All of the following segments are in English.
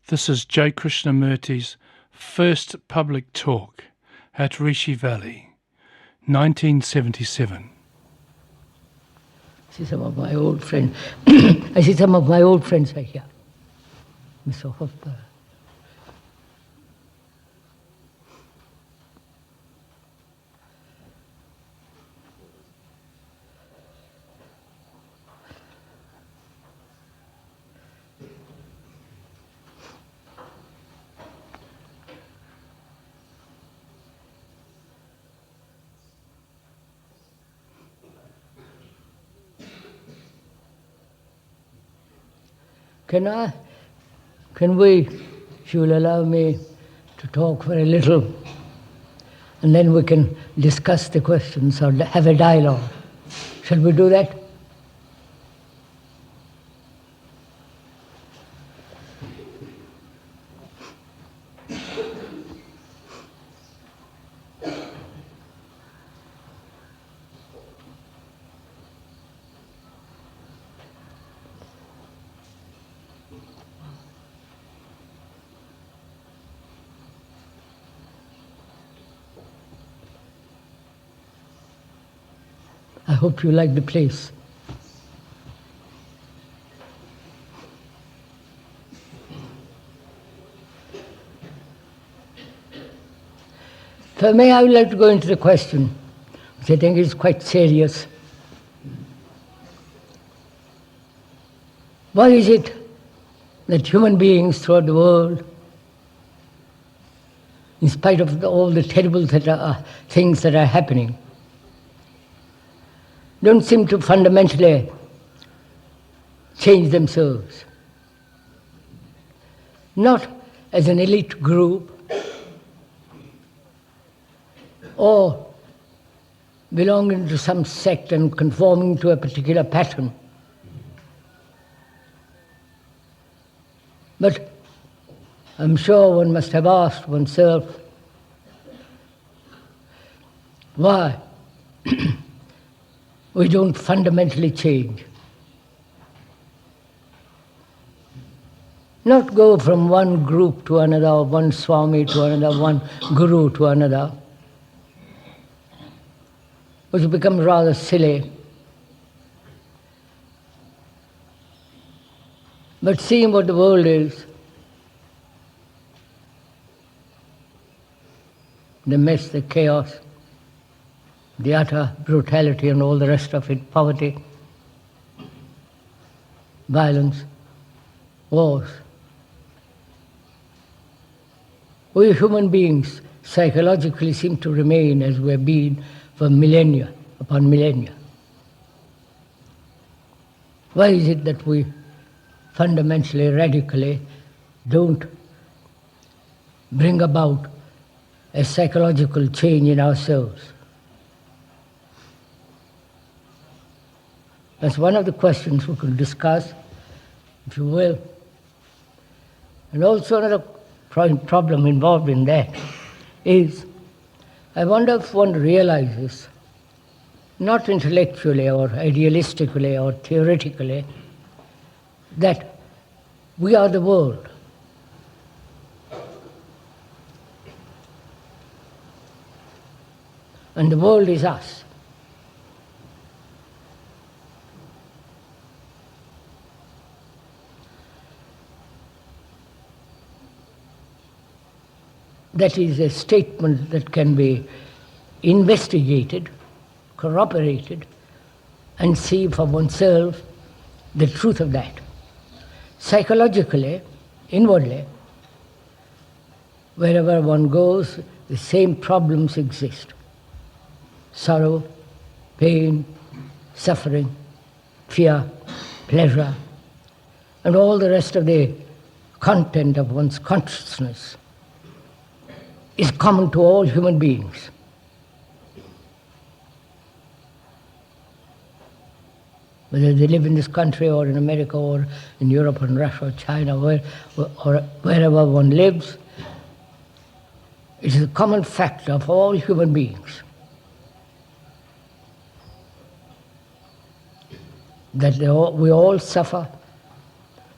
This is J. Krishnamurti's first public talk at Rishi Valley, 1977. I see some of my old friends. I see some of my old friends are here. Mr. Hofbauer. Can we, if you will allow me to talk for a little, and then we can discuss the questions or have a dialogue. Shall we do that? I hope you like the place. For me, I would like to go into the question, which I think is quite serious. Why is it that human beings throughout the world, in spite of all the terrible things that are happening, don't seem to fundamentally change themselves? Not as an elite group or belonging to some sect and conforming to a particular pattern, but I'm sure one must have asked oneself, why we don't fundamentally change. Not go from one group to another, one Swami to another, one Guru to another, which becomes rather silly. But seeing what the world is, the mess, the chaos, the utter brutality and all the rest of it, poverty, violence, wars. We human beings psychologically seem to remain as we have been for millennia upon millennia. Why is it that we fundamentally, radically don't bring about a psychological change in ourselves? That's one of the questions we could discuss, if you will. And also another problem involved in that is, I wonder if one realizes, not intellectually or idealistically or theoretically, that we are the world. And the world is us. That is a statement that can be investigated, corroborated, and see for oneself the truth of that. Psychologically, inwardly, wherever one goes, the same problems exist. Sorrow, pain, suffering, fear, pleasure, and all the rest of the content of one's consciousness is common to all human beings. Whether they live in this country or in America or in Europe or in Russia or China or wherever one lives, it is a common factor of all human beings that we all suffer,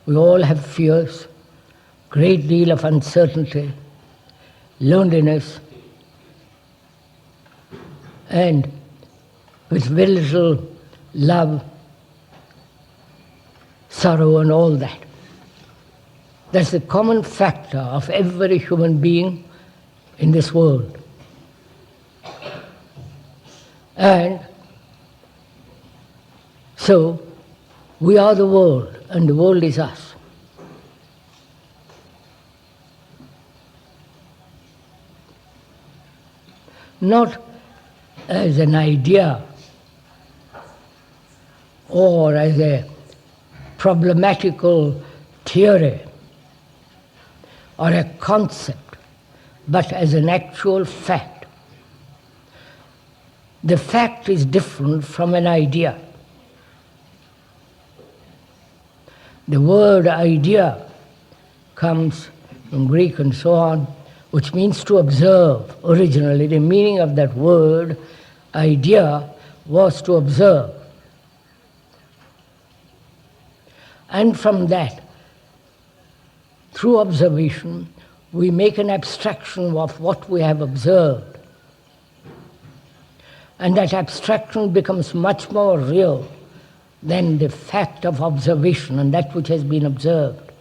we all have fears, great deal of uncertainty, loneliness, and with very little love, sorrow, and all that. That's the common factor of every human being in this world. And so, we are the world, and the world is us. Not as an idea or as a problematical theory or a concept, but as an actual fact. The fact is different from an idea. The word idea comes from Greek and so on, which means to observe. Originally, the meaning of that word, idea, was to observe. And from that, through observation, we make an abstraction of what we have observed. And that abstraction becomes much more real than the fact of observation and that which has been observed.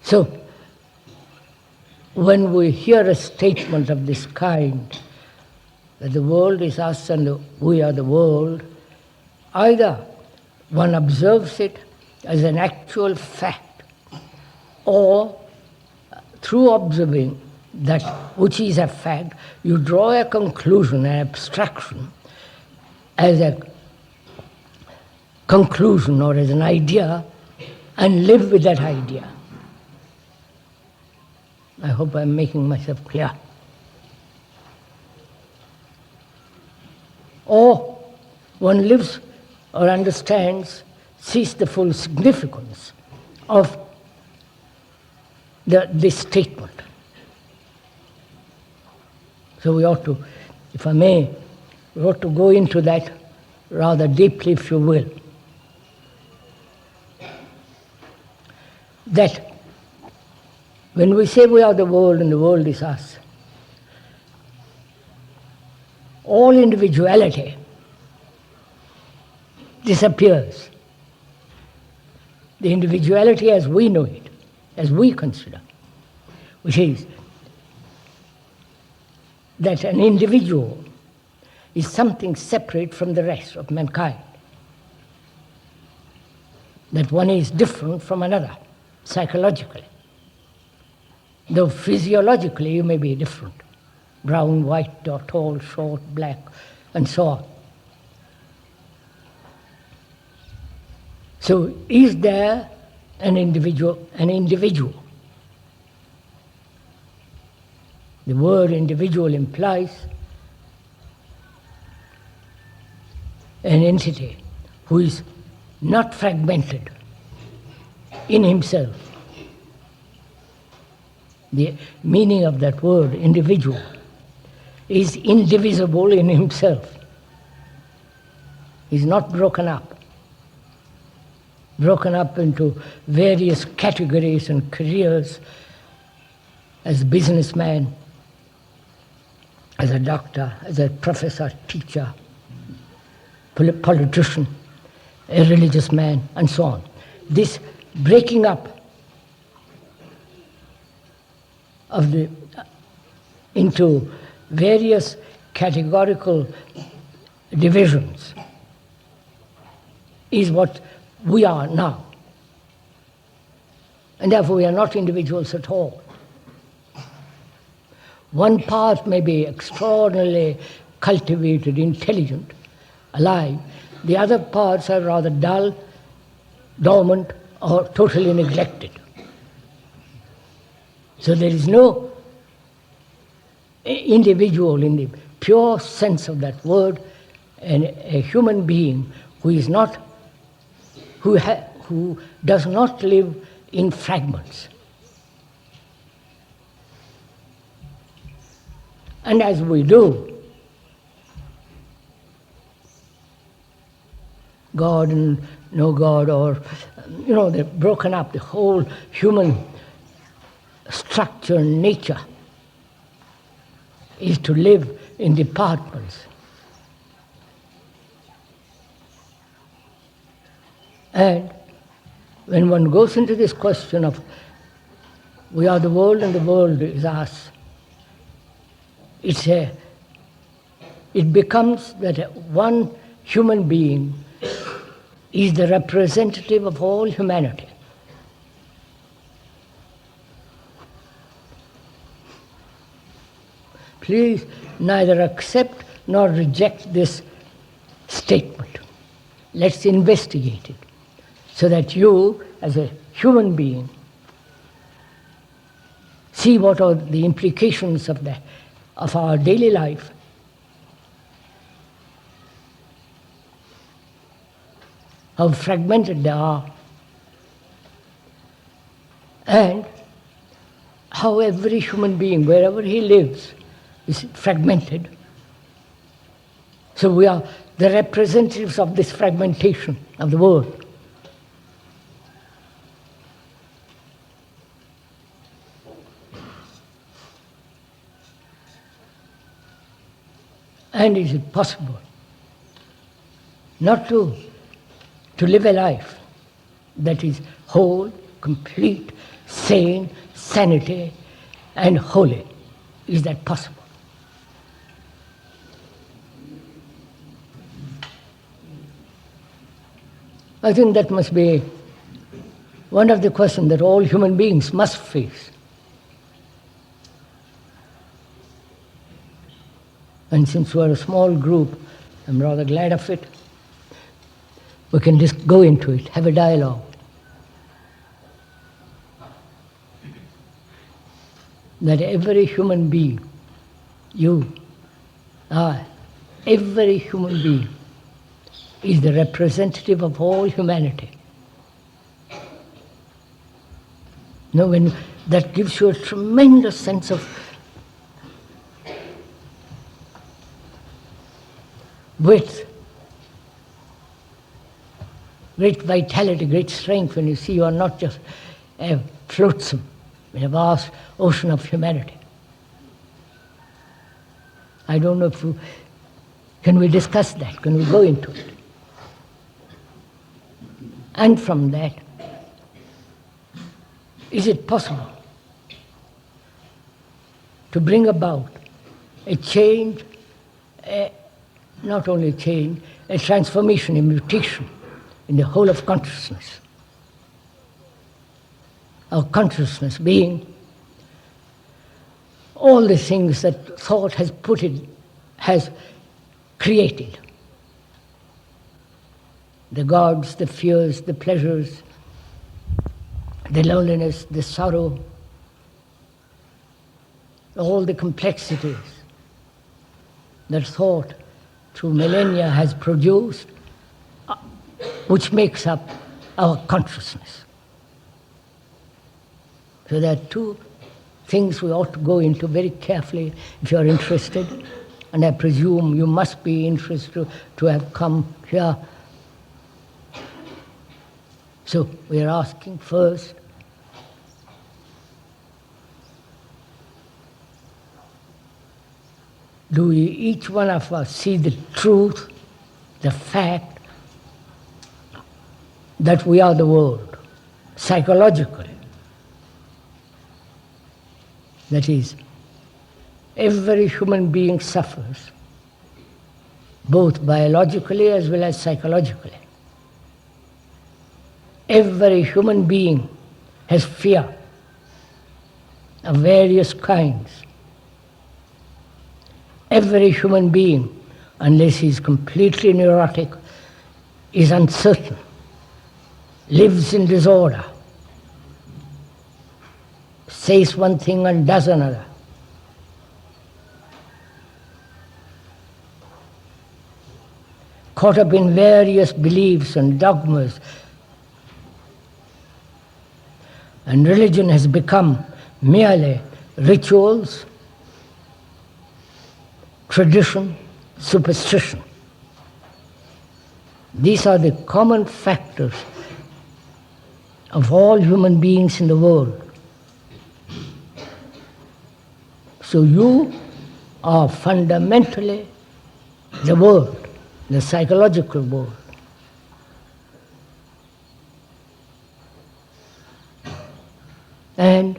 So, when we hear a statement of this kind, that the world is us and we are the world, either one observes it as an actual fact, or through observing that which is a fact, you draw a conclusion, an abstraction, as a conclusion or as an idea, and live with that idea. I hope I'm making myself clear. Or one lives or understands, sees the full significance of this statement. So we ought to, if I may, we ought to go into that rather deeply, if you will. That when we say we are the world and the world is us, all individuality disappears. The individuality as we know it, as we consider, which is that an individual is something separate from the rest of mankind. That one is different from another, psychologically. Though physiologically you may be different, brown, white, or tall, short, black, and so on. So is there an individual? The word individual implies an entity who is not fragmented in himself. The meaning of that word, individual, is indivisible in himself. He's not broken up into various categories and careers, as a businessman, as a doctor, as a professor, teacher, politician, a religious man, and so on. This breaking up of into various categorical divisions is what we are now. And therefore we are not individuals at all. One part may be extraordinarily cultivated, intelligent, alive. The other parts are rather dull, dormant, or totally neglected. So there is no individual in the pure sense of that word, and a human being who is not, who does not live in fragments. And as we do, God and no God, or, they've broken up the whole human structure and nature is to live in departments. And when one goes into this question of we are the world and the world is us, it becomes that one human being is the representative of all humanity. Please neither accept nor reject this statement. Let's investigate it so that you, as a human being, see what are the implications of our daily life, how fragmented they are, and how every human being, wherever he lives, is fragmented. So we are the representatives of this fragmentation of the world. And is it possible not to live a life that is whole, complete, sane, sanity, and holy? Is that possible? I think that must be one of the questions that all human beings must face. And since we're a small group, I'm rather glad of it. We can just go into it, have a dialogue. That every human being, you, I, every human being is the representative of all humanity. When that gives you a tremendous sense of width, great vitality, great strength, when you see you are not just a flotsam in a vast ocean of humanity. I don't know if can we discuss that? Can we go into it? And from that, is it possible to bring about a change, not only a change, a transformation, a mutation in the whole of consciousness? Our consciousness being all the things that thought has created. The gods, the fears, the pleasures, the loneliness, the sorrow, all the complexities that thought through millennia has produced, which makes up our consciousness. So there are two things we ought to go into very carefully if you are interested, and I presume you must be interested to have come here. So we are asking first, do we, each one of us, see the truth, the fact that we are the world, psychologically? That is, every human being suffers, both biologically as well as psychologically. Every human being has fear of various kinds. Every human being, unless he is completely neurotic, is uncertain, lives in disorder, says one thing and does another. Caught up in various beliefs and dogmas. And religion has become merely rituals, tradition, superstition. These are the common factors of all human beings in the world. So you are fundamentally the world, the psychological world. And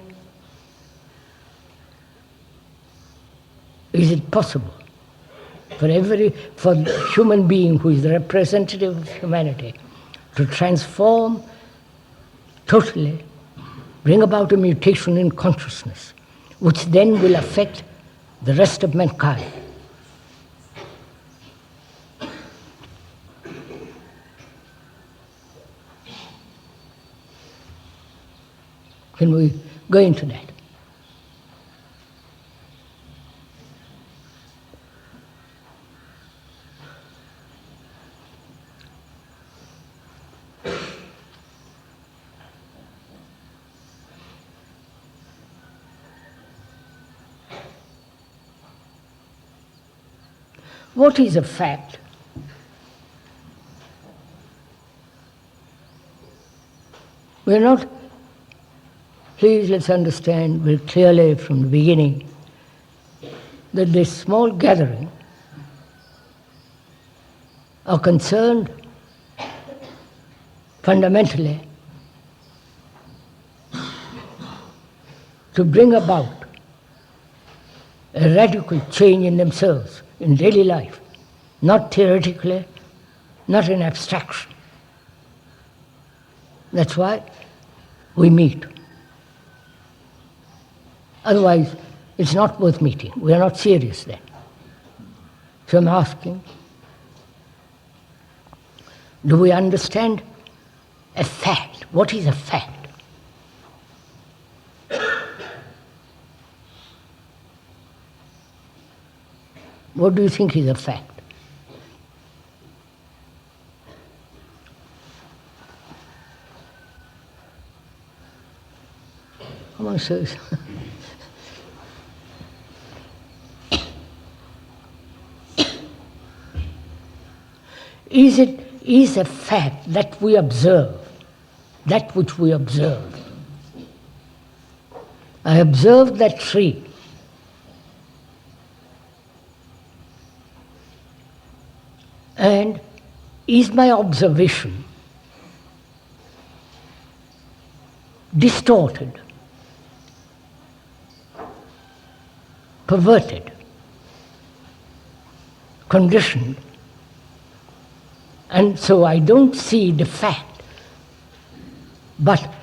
is it possible for the human being who is the representative of humanity to transform totally, bring about a mutation in consciousness, which then will affect the rest of mankind? Can we go into that? What is a fact? We're not, please let's understand very clearly from the beginning that this small gathering are concerned fundamentally to bring about a radical change in themselves, in daily life, not theoretically, not in abstraction. That's why we meet. Otherwise, it's not worth meeting. We are not serious then. So I'm asking, do we understand a fact? What is a fact? What do you think is a fact? Come on, sirs. Is a fact that we observe, that which we observe. I observed that tree. And is my observation distorted, perverted, conditioned? And so I don't see the fact, but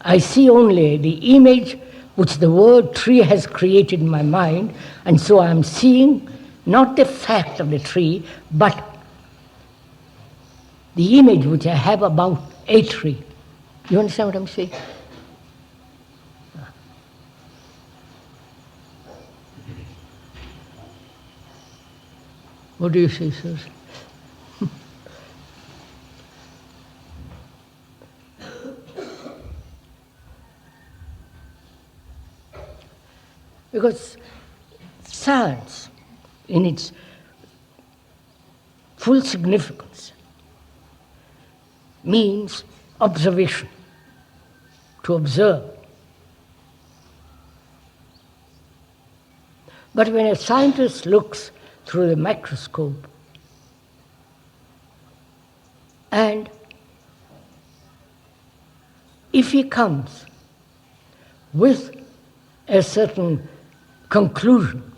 I see only the image which the word tree has created in my mind, and so I'm seeing not the fact of the tree, but the image which I have about a tree. You understand what I'm saying? What do you say, sirs? Because science, in its full significance, means observation, to observe. But when a scientist looks through the microscope and if he comes with a certain conclusion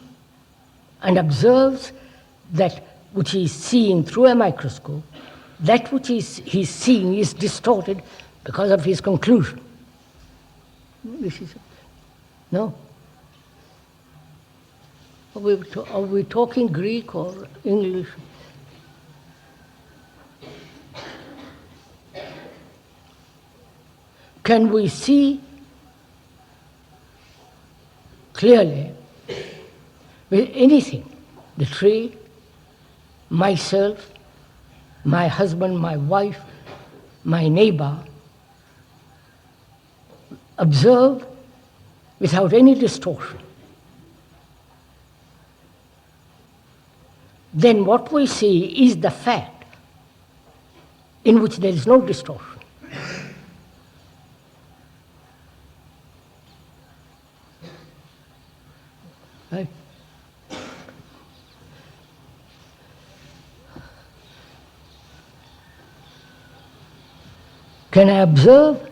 and observes that which he is seeing through a microscope, that which he's seeing is distorted because of his conclusion. No? Are we talking Greek or English? Can we see clearly with anything, the tree, myself, my husband, my wife, my neighbor, observe without any distortion? Then what we see is the fact. in which there is no distortion. Right? Can I observe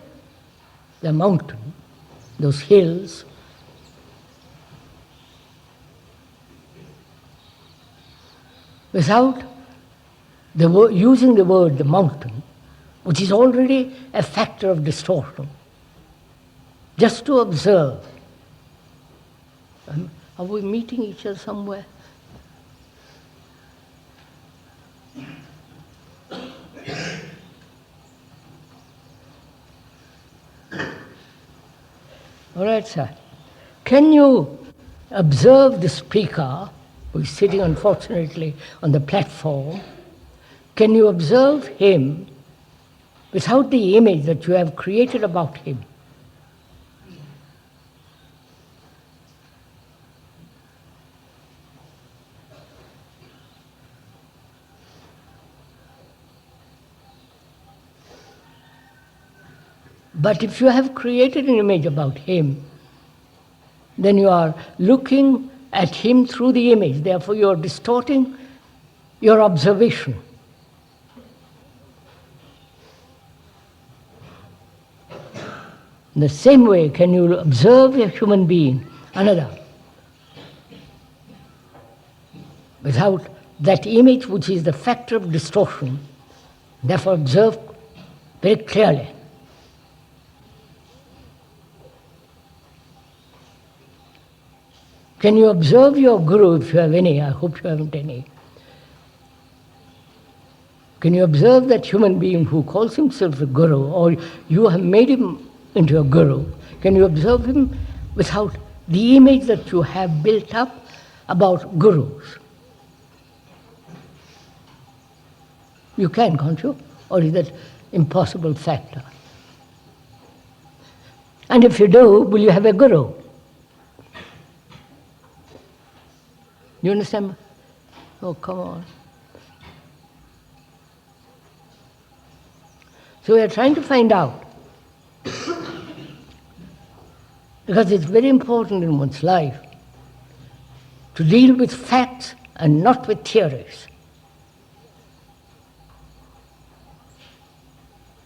the mountain, those hills, without using the word the mountain, which is already a factor of distortion, just to observe? Are we meeting each other somewhere? All right, sir. Can you observe the speaker, who is sitting unfortunately on the platform? Can you observe him without the image that you have created about him? But if you have created an image about him, then you are looking at him through the image. Therefore, you are distorting your observation. In the same way, can you observe a human being, another, without that image which is the factor of distortion? Therefore, observe very clearly. Can you observe your guru, if you have any? I hope you haven't any. Can you observe that human being who calls himself a guru, or you have made him into a guru? Can you observe him without the image that you have built up about gurus? You can, can't you? Or is that impossible factor? And if you do, will you have a guru? You understand? Oh, come on. So we are trying to find out, because it's very important in one's life to deal with facts and not with theories,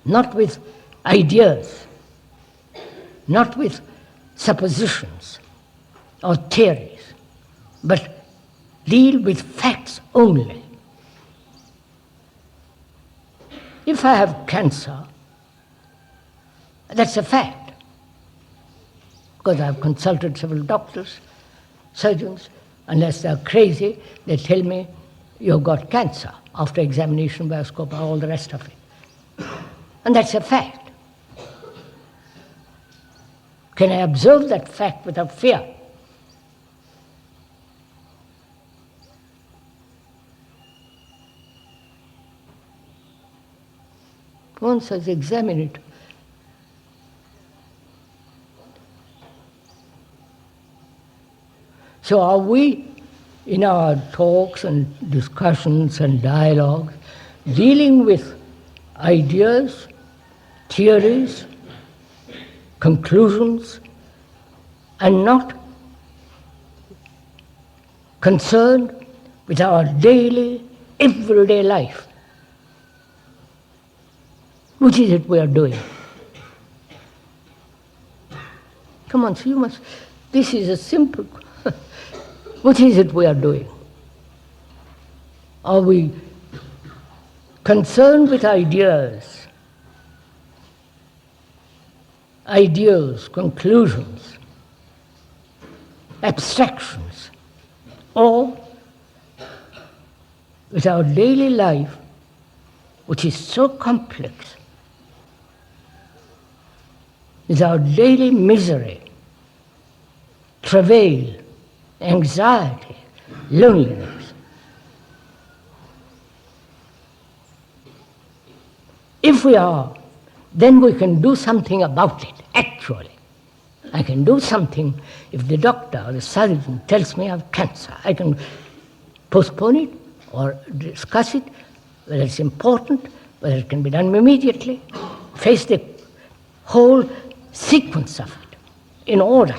not with ideas, not with suppositions or theories, but deal with facts only. If I have cancer, that's a fact, because I have consulted several doctors, surgeons. Unless they're crazy, they tell me you've got cancer after examination by a scope, all the rest of it. And that's a fact. Can I observe that fact without fear? One says, examine it. So are we, in our talks and discussions and dialogues, dealing with ideas, theories, conclusions, and not concerned with our daily, everyday life? Which is it we are doing? Come on, so you must, this is a simple, which is it we are doing? Are we concerned with ideas, conclusions, abstractions, or with our daily life, which is so complex, with our daily misery, travail, anxiety, loneliness? If we are, then we can do something about it, actually. I can do something. If the doctor or the surgeon tells me I have cancer, I can postpone it or discuss it, whether it's important, whether it can be done immediately, face the whole sequence of it in order.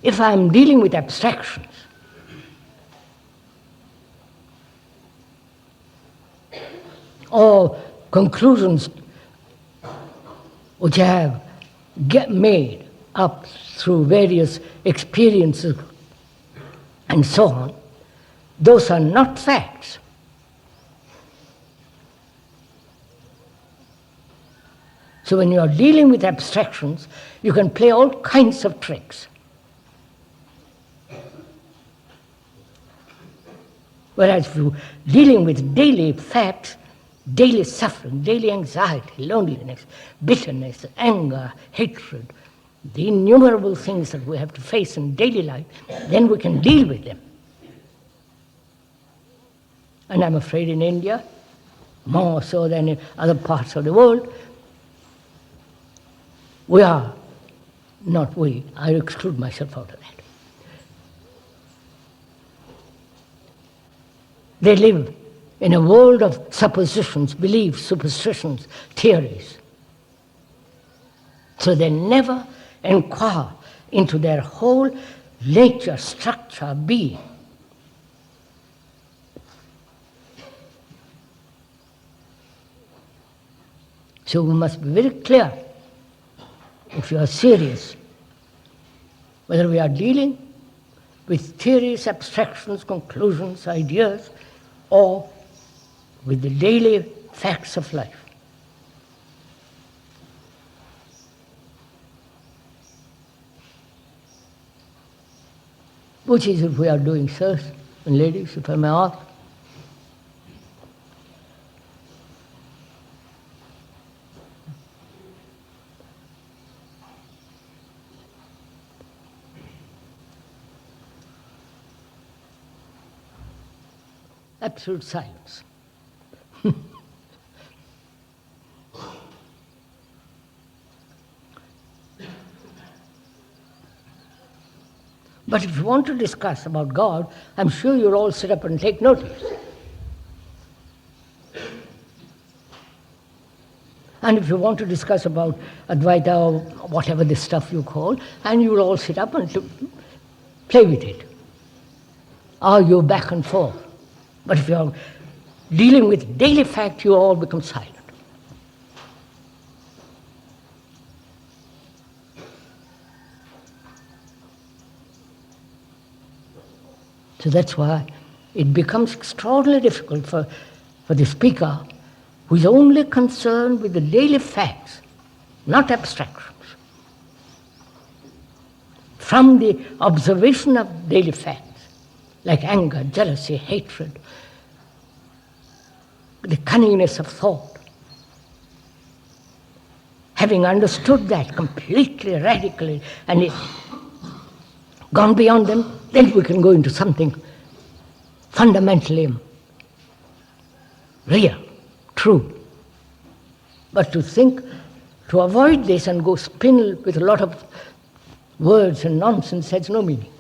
If I am dealing with abstractions, or conclusions which I have made up through various experiences and so on, those are not facts. So when you are dealing with abstractions, you can play all kinds of tricks. Whereas if you're dealing with daily facts, daily suffering, daily anxiety, loneliness, bitterness, anger, hatred, the innumerable things that we have to face in daily life, then we can deal with them. And I'm afraid in India, more so than in other parts of the world, we are, not we, I exclude myself out of that. They live in a world of suppositions, beliefs, superstitions, theories. So they never inquire into their whole nature, structure, being. So we must be very clear, if you are serious, whether we are dealing with theories, abstractions, conclusions, ideas, or with the daily facts of life. Which is it we are doing, sirs and ladies, if I may ask? Absolute silence. But if you want to discuss about God, I'm sure you'll all sit up and take notice. And if you want to discuss about Advaita or whatever this stuff you call, and you'll all sit up and play with it. Argue back and forth. But if you're dealing with daily fact, you all become silent. So that's why it becomes extraordinarily difficult for the speaker who is only concerned with the daily facts, not abstractions. From the observation of daily facts, like anger, jealousy, hatred, the cunningness of thought. Having understood that completely, radically, and gone beyond them, then we can go into something fundamentally real, true. But to think, to avoid this and go spin with a lot of words and nonsense has no meaning.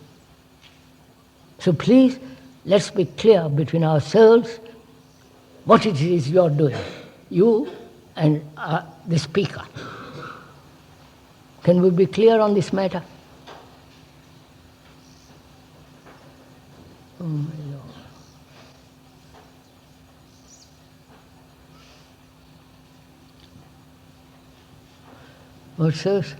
So please, let's be clear between ourselves what it is you're doing, you and the speaker. Can we be clear on this matter? Oh my Lord. What, sirs?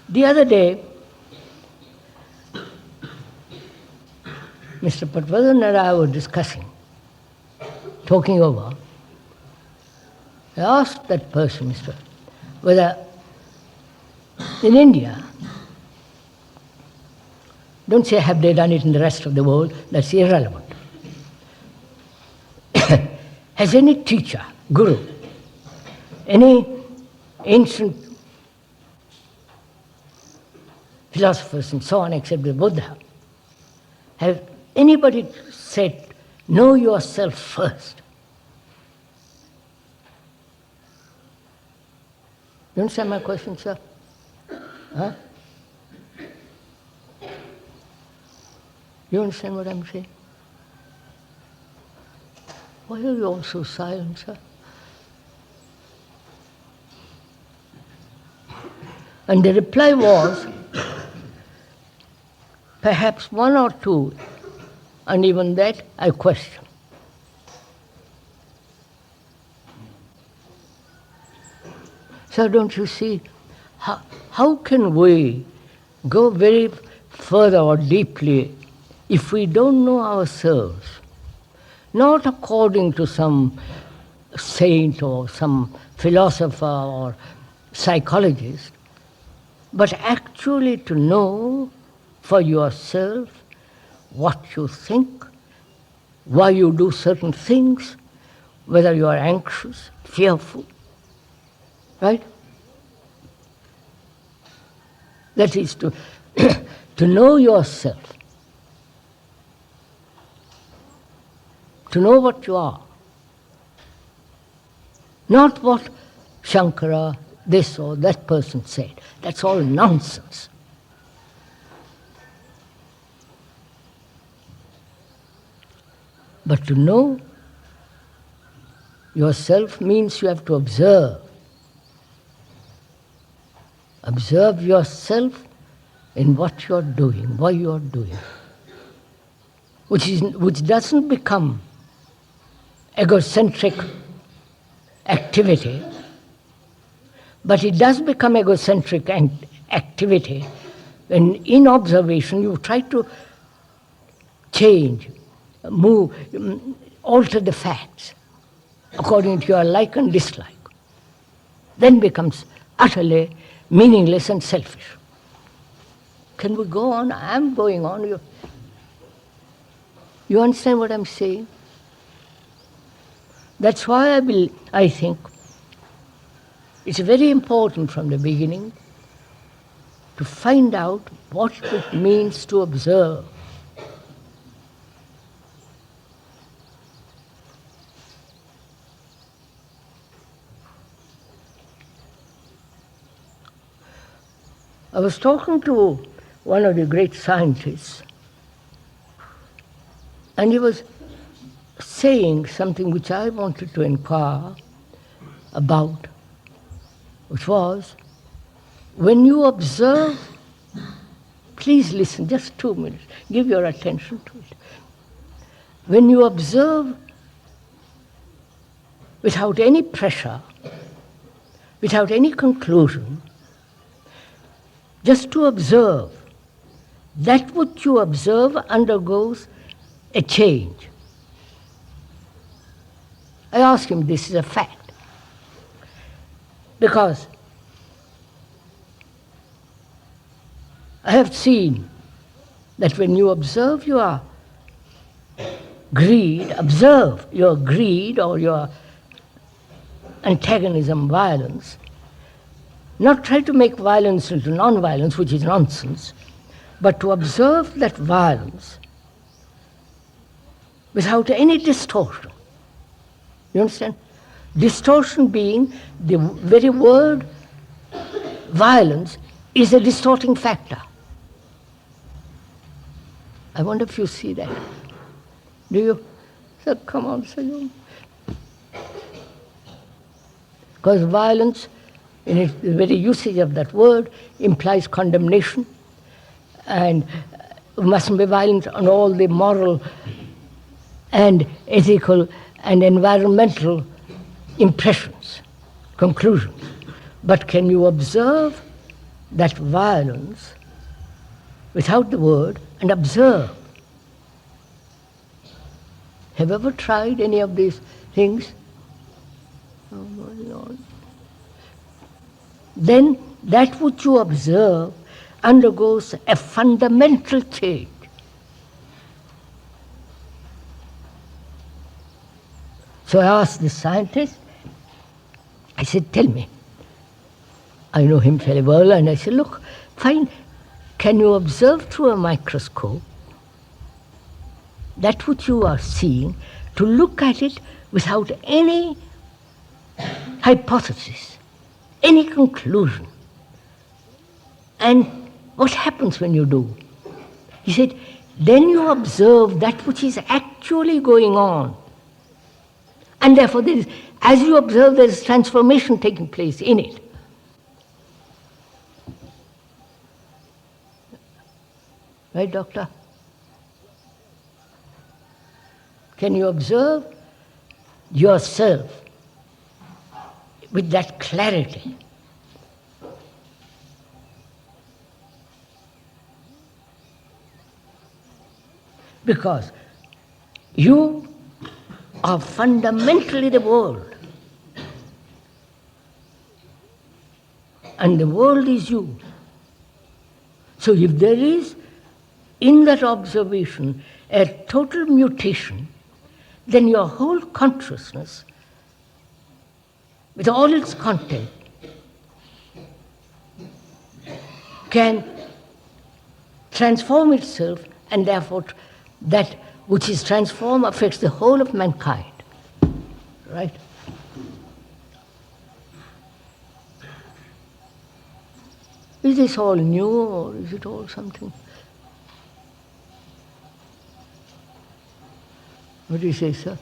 The other day, Mr. Patwardhan and I were discussing, talking over. I asked that person, whether in India, don't say have they done it in the rest of the world, that's irrelevant. Has any teacher, guru, any ancient philosophers and so on, except the Buddha, have anybody said, know yourself first? You understand my question, sir? Huh? You understand what I'm saying? Why are you all so silent, sir? And the reply was, perhaps one or two, and even that I question. So don't you see, how can we go very further or deeply if we don't know ourselves? Not according to some saint or some philosopher or psychologist, but actually to know for yourself what you think, why you do certain things, whether you are anxious, fearful, right? That is to, to know yourself, to know what you are. Not what Shankara, this or that person said. That's all nonsense. But to know yourself means you have to observe. Observe yourself in what you're doing, why you're doing. Which doesn't become egocentric activity, but it does become egocentric activity when in observation you try to change, move, alter the facts according to your like and dislike. Then becomes utterly meaningless and selfish. Can we go on? I'm going on. You understand what I'm saying? That's why I think it's very important from the beginning to find out what it means to observe. I was talking to one of the great scientists, and he was saying something which I wanted to inquire about, which was, when you observe, please listen, just 2 minutes, give your attention to it. When you observe without any pressure, without any conclusion, just to observe, that which you observe undergoes a change. I asked him, this is a fact. Because I have seen that when you observe your greed, observe your greed or your antagonism, violence, not try to make violence into non-violence, which is nonsense, but to observe that violence without any distortion. You understand? Distortion being the very word violence is a distorting factor. I wonder if you see that. Do you? So come on, Sayum. Because violence, in its very usage of that word, implies condemnation, and we mustn't be violent on all the moral and ethical and environmental impressions, conclusions. But can you observe that violence without the word and observe? Have you ever tried any of these things? Oh my Lord. Then that which you observe undergoes a fundamental change. So I asked the scientist, I said, tell me. I know him very well, and I said, look, fine, can you observe through a microscope that which you are seeing, to look at it without any hypothesis, any conclusion. And what happens when you do? He said, then you observe that which is actually going on. And therefore, as you observe, there is transformation taking place in it. Right, doctor? Can you observe yourself with that clarity? Because you are fundamentally the world. And the world is you. So if there is in that observation a total mutation, then your whole consciousness, with all its content, can transform itself, and therefore that which is transformed affects the whole of mankind. Right? Is this all new, or is it all something? What do you say, sir?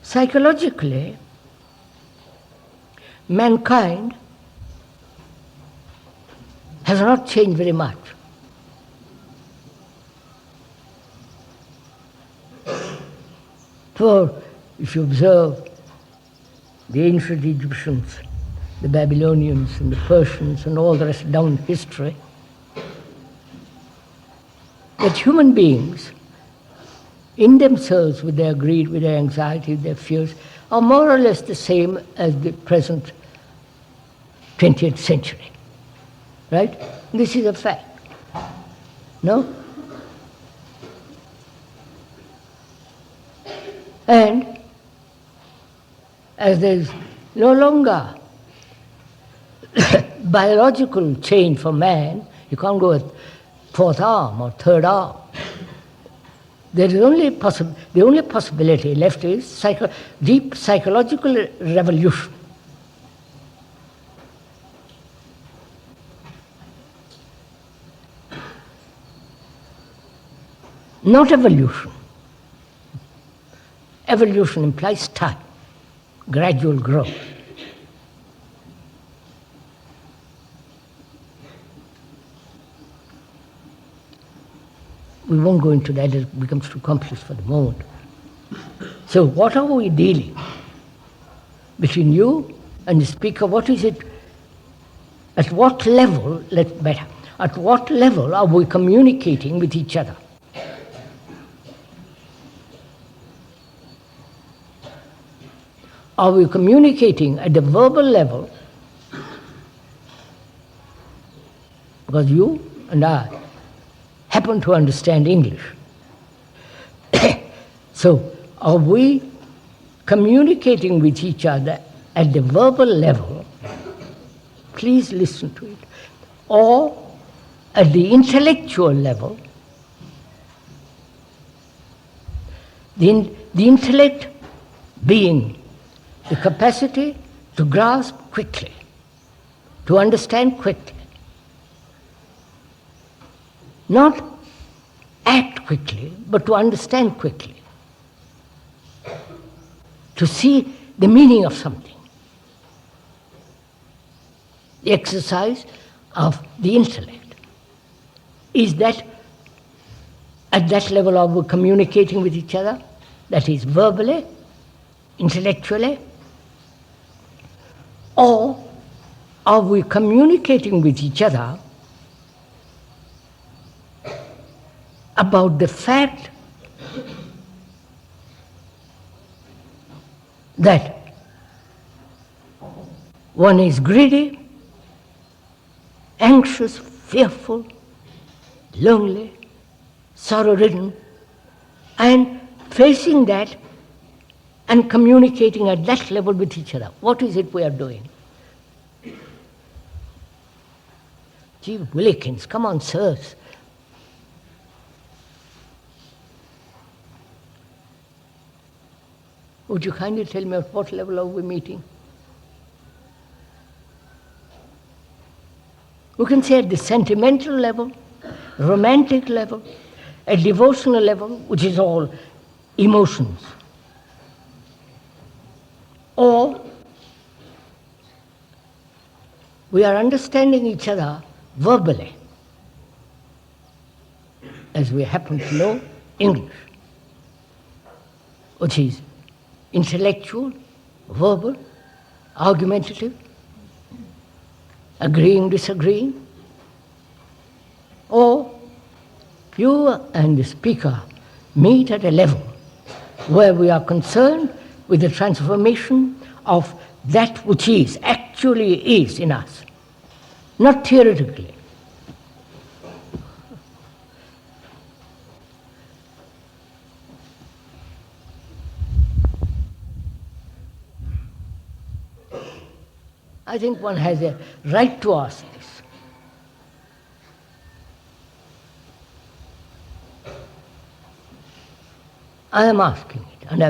Psychologically, mankind has not changed very much. For if you observe the ancient Egyptians, the Babylonians and the Persians and all the rest down history, that human beings in themselves, with their greed, with their anxiety, with their fears, are more or less the same as the present 20th century. Right? This is a fact. No? And as there is no longer biological change for man, you can't go with fourth arm or third arm. There is the only possibility left is deep psychological revolution. Not evolution. Evolution implies time, gradual growth. We won't go into that, it becomes too complex for the moment. So what are we dealing between you and the speaker? What is it? At what level, at what level are we communicating with each other? Are we communicating at the verbal level? Because you and I happen to understand English. So, are we communicating with each other at the verbal level? Please listen to it. Or at the intellectual level? The intellect being the capacity to grasp quickly, to understand quickly. Not act quickly, but to understand quickly. To see the meaning of something. The exercise of the intellect. Is that at that level are we communicating with each other? That is verbally, intellectually? Or are we communicating with each other about the fact that one is greedy, anxious, fearful, lonely, sorrow-ridden, and facing that and communicating at that level with each other? What is it we are doing? Gee Willikins, come on, sirs. Would you kindly tell me at what level are we meeting? We can say at the sentimental level, romantic level, a devotional level, which is all emotions. Or we are understanding each other verbally, as we happen to know English, which is intellectual, verbal, argumentative, agreeing, disagreeing. Or you and the speaker meet at a level where we are concerned with the transformation of that which is, actually is in us, not theoretically. I think one has a right to ask this. I am asking it, and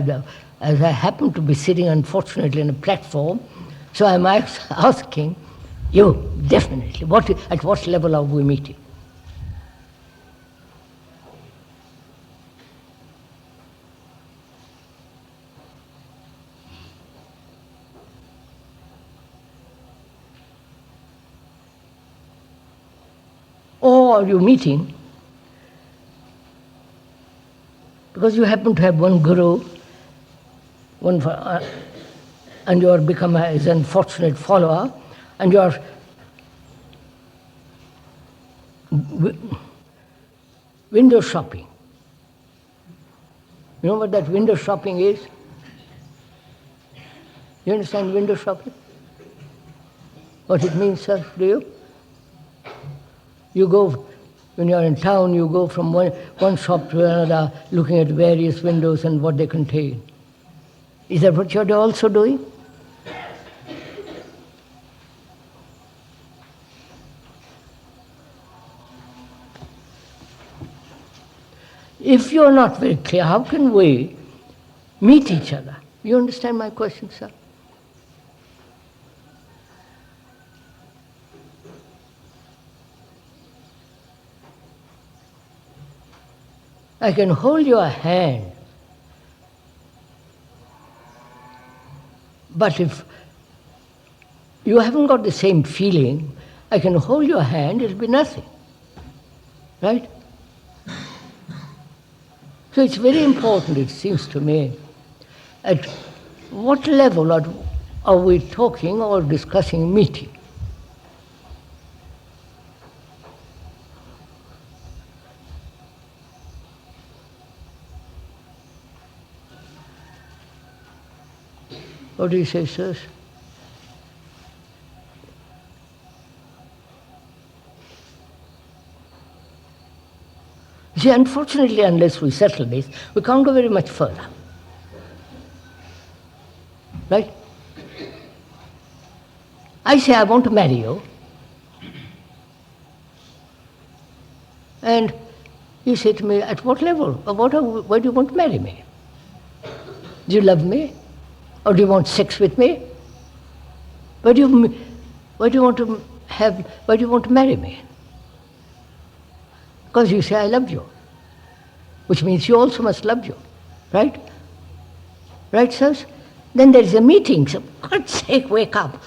as I happen to be sitting, unfortunately, on a platform, so I am asking you, definitely, at what level are we meeting? Or are you meeting because you happen to have one guru, and you are become his unfortunate follower, and you are window shopping. You know what that window shopping is? You understand window shopping? What it means, sir, do you? You go, when you're in town, you go from one shop to another, looking at various windows and what they contain. Is that what you're also doing? If you're not very clear, how can we meet each other? You understand my question, sir? I can hold your hand, but if you haven't got the same feeling, I can hold your hand, it'll be nothing, right? So it's very important, it seems to me, at what level are we talking or discussing meeting? What do you say, sirs? See, unfortunately, unless we settle this, we can't go very much further. Right? I say, I want to marry you. And you say to me, at what level? Why do you want to marry me? Do you love me? Or do you want sex with me? Why do you want to marry me? Because you say, I love you. Which means you also must love you. Right? Right, sirs? Then there is a meeting. So, for God's sake, wake up.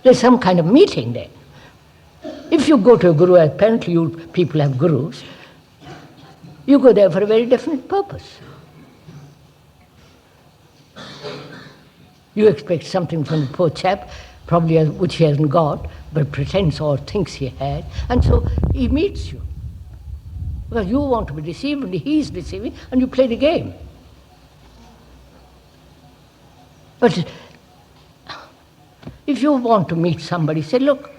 There's some kind of meeting there. If you go to a guru, apparently you people have gurus, you go there for a very definite purpose. You expect something from the poor chap, probably which he hasn't got, but pretends or thinks he had, and so he meets you. Because you want to be deceived, and he's deceiving, and you play the game. But if you want to meet somebody, say, look,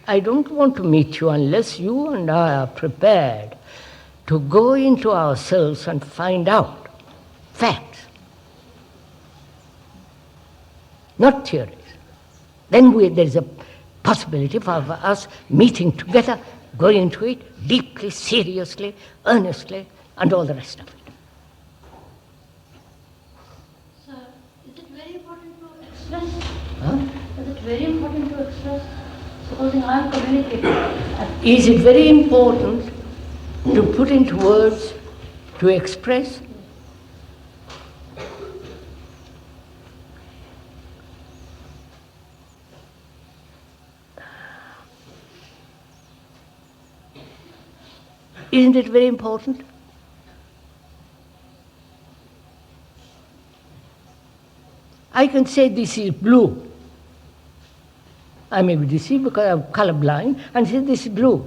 I don't want to meet you unless you and I are prepared to go into ourselves and find out facts. Not theories. Then there is a possibility for us meeting together, going into it deeply, seriously, earnestly, and all the rest of it. Sir, is it very important to express? Huh? Is it very important to express? Supposing I am communicating. Is it very important to put into words, to express? Isn't it very important? I can say this is blue. I may be deceived because I'm colorblind and say this is blue.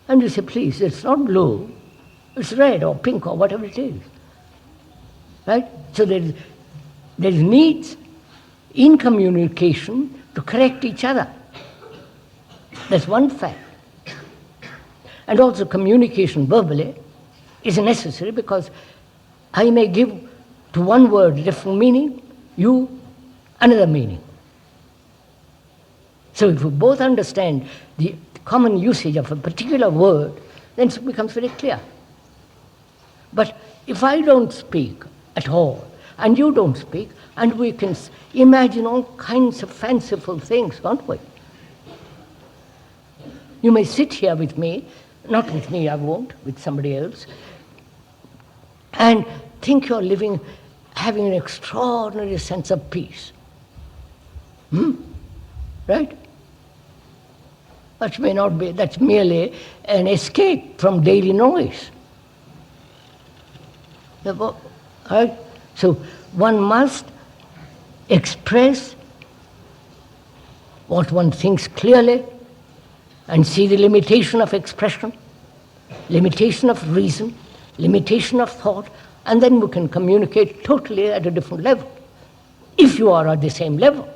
And you say, please, it's not blue, it's red or pink or whatever it is. Right? So there is needs in communication to correct each other. That's one fact. And also communication verbally is necessary because I may give to one word a different meaning, you another meaning. So if we both understand the common usage of a particular word, then it becomes very clear. But if I don't speak at all, and you don't speak, and we can imagine all kinds of fanciful things, can't we? You may sit here with me, not with me, I won't, with somebody else, and think you're living, having an extraordinary sense of peace. Right? That may not be, that's merely an escape from daily noise. Right? So one must express what one thinks clearly and see the limitation of expression, limitation of reason, limitation of thought, and then we can communicate totally at a different level, if you are at the same level.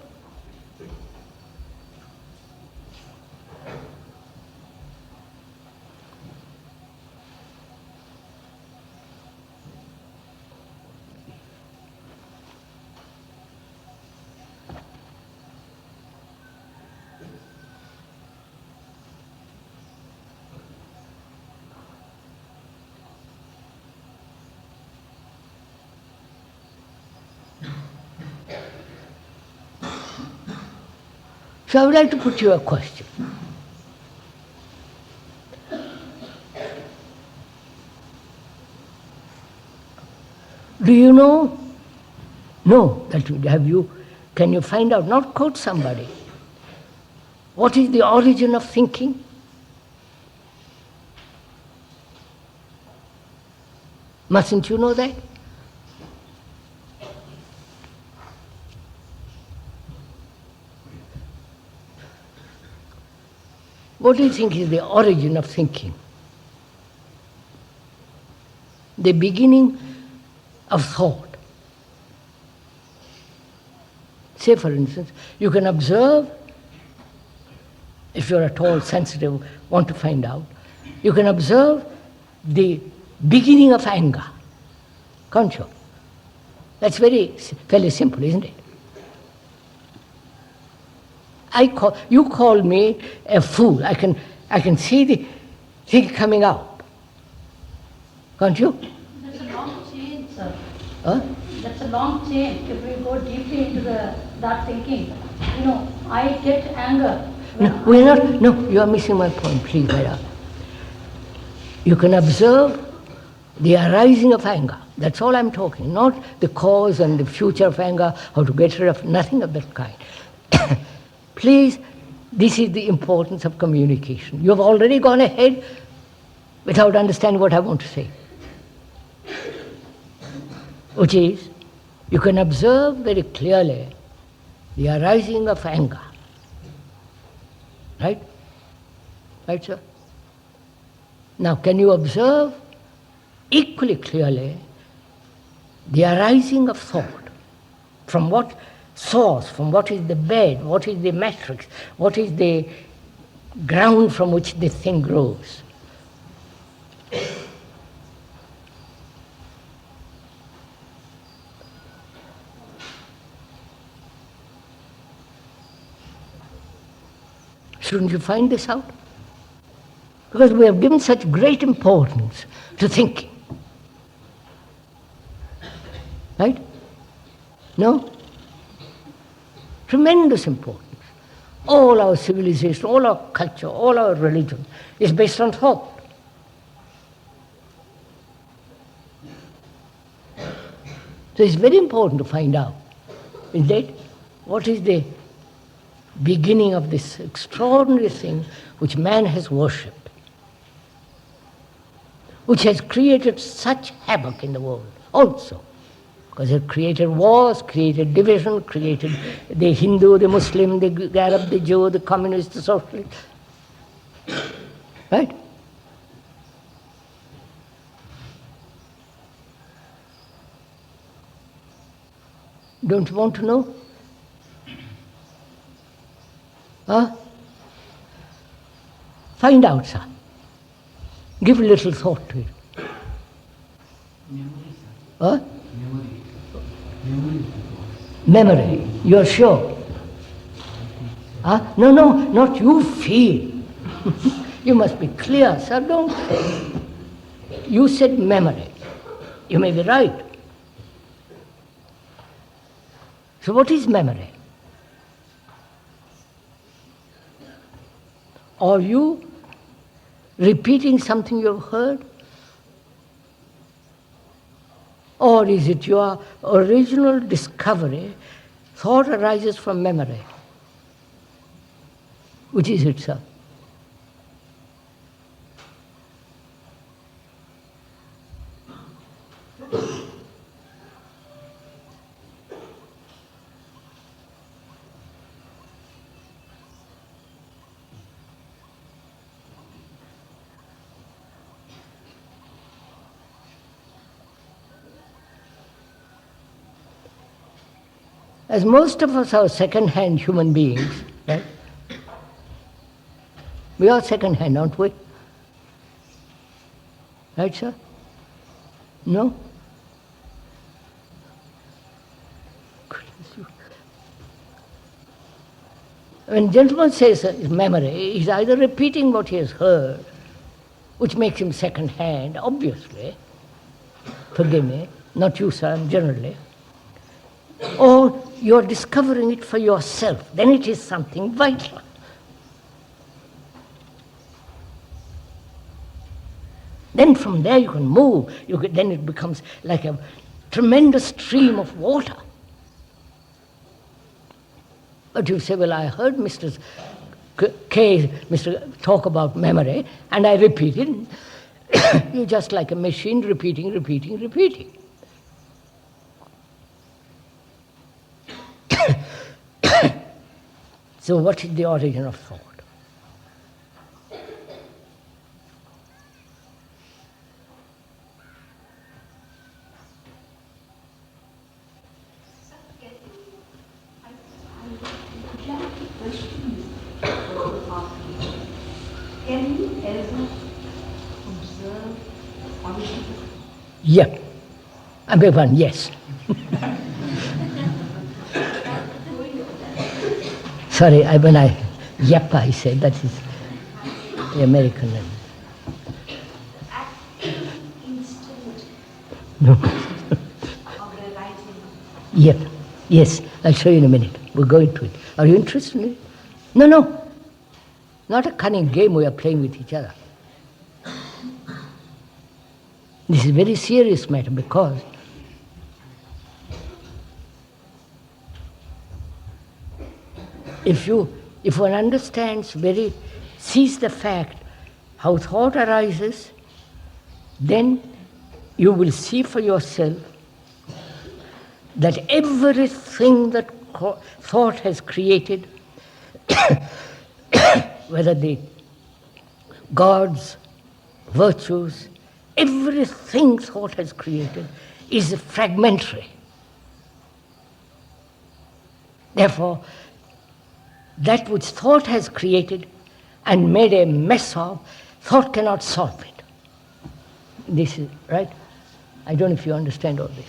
So I would like to put you a question. Do you know? No, that have you, can you find out, not quote somebody, what is the origin of thinking? Mustn't you know that? What do you think is the origin of thinking? The beginning of thought. Say, for instance, you can observe, if you're at all sensitive, want to find out, you can observe the beginning of anger, can't you? That's fairly simple, isn't it? You call me a fool. I can see the thing coming out. Can't you? That's a long chain, sir. Huh? That's a long chain. If we go deeply into that thinking, I get anger. No, you are missing my point, please, Mara. You can observe the arising of anger. That's all I'm talking, not the cause and the future of anger, how to get rid of, nothing of that kind. Please, this is the importance of communication. You have already gone ahead without understanding what I want to say. Which is, you can observe very clearly the arising of anger. Right? Right, sir? Now, can you observe equally clearly the arising of thought? From what source, from what is the bed, what is the matrix, what is the ground from which this thing grows? Shouldn't you find this out? Because we have given such great importance to thinking. Right? No? Tremendous importance. All our civilization, all our culture, all our religion is based on thought. So it's very important to find out, is that what is the beginning of this extraordinary thing which man has worshipped, which has created such havoc in the world also. Because it created wars, created division, created the Hindu, the Muslim, the Arab, the Jew, the communist, the socialist. Right? Don't you want to know? Huh? Find out, sir. Give a little thought to it. Huh? Memory. You're sure? Huh? No, not you feel. You must be clear, sir. Don't. You said memory. You may be right. So what is memory? Are you repeating something you've heard? Or is it your original discovery? Thought arises from memory. Which is it, sir? As most of us are second-hand human beings, right? We are second-hand, aren't we? Right, sir? No? When a gentleman says memory, he's either repeating what he has heard, which makes him second-hand, obviously. Forgive me, not you, sir, generally. Or you're discovering it for yourself, then it is something vital. Then from there you can move, then it becomes like a tremendous stream of water. But you say, well, I heard Mr. talk about memory, and I repeated. You're just like a machine repeating. So what is the origin of thought? Can you ever observe origin? Yeah. I beg pardon, yes. Sorry, I said, that is the American name. Active instant No. of the writing. Yep. Yes, I'll show you in a minute. We'll go into it. Are you interested in it? No. Not a cunning game we are playing with each other. This is a very serious matter because if one understands sees the fact how thought arises, then you will see for yourself that everything that thought has created, whether the gods, virtues, everything thought has created is fragmentary. Therefore, that which thought has created and made a mess of, thought cannot solve it. This is right? I don't know if you understand all this.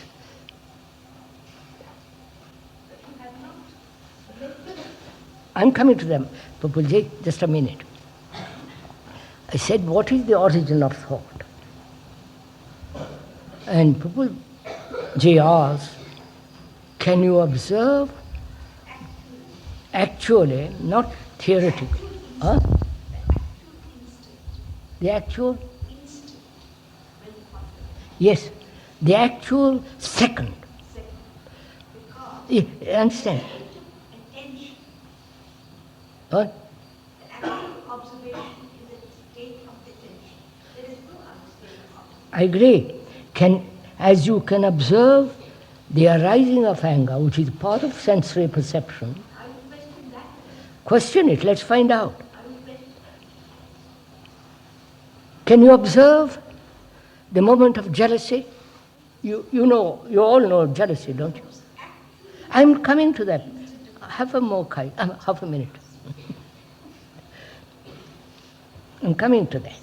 I'm coming to them. Papulji, just a minute. I said, what is the origin of thought? And Papulji asked, can you observe actually, not theoretically, huh? The actual? Yes, the actual second. You understand? Attention. What? Actual observation is a state of attention. There is no other state of observation. I agree. As you can observe the arising of anger, which is part of sensory perception, I will question that. question it, let's find out. I will question Can you observe the moment of jealousy? You all know jealousy, don't you? I'm coming to that. Half a minute. I'm coming to that.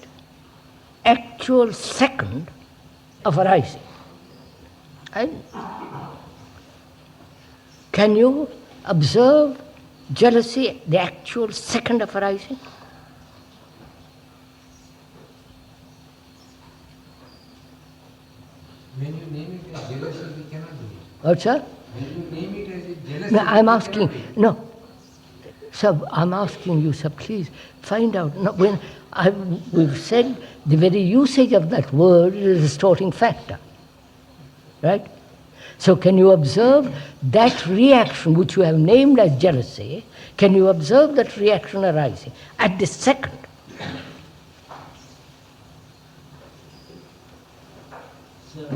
Actual second of arising. Can you observe jealousy, the actual second of arising? When you name it as jealousy, we cannot do it. What, sir? When you name it as jealousy, No, I'm we asking, cannot do it. no. Sir, I'm asking you, sir, please find out. No, we've said the very usage of that word is a distorting factor. Right? So can you observe that reaction which you have named as jealousy, can you observe that reaction arising at the second? If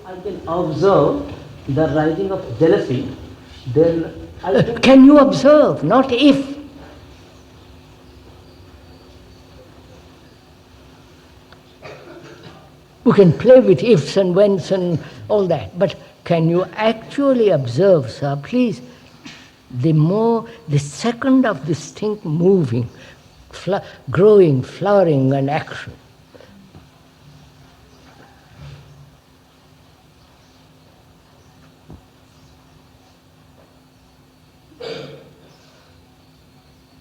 I can observe the rising of jealousy, then I can Can you observe, not if? We can play with ifs and whens and all that, but can you actually observe, sir, please, the second of this thing moving, growing, flowering and action?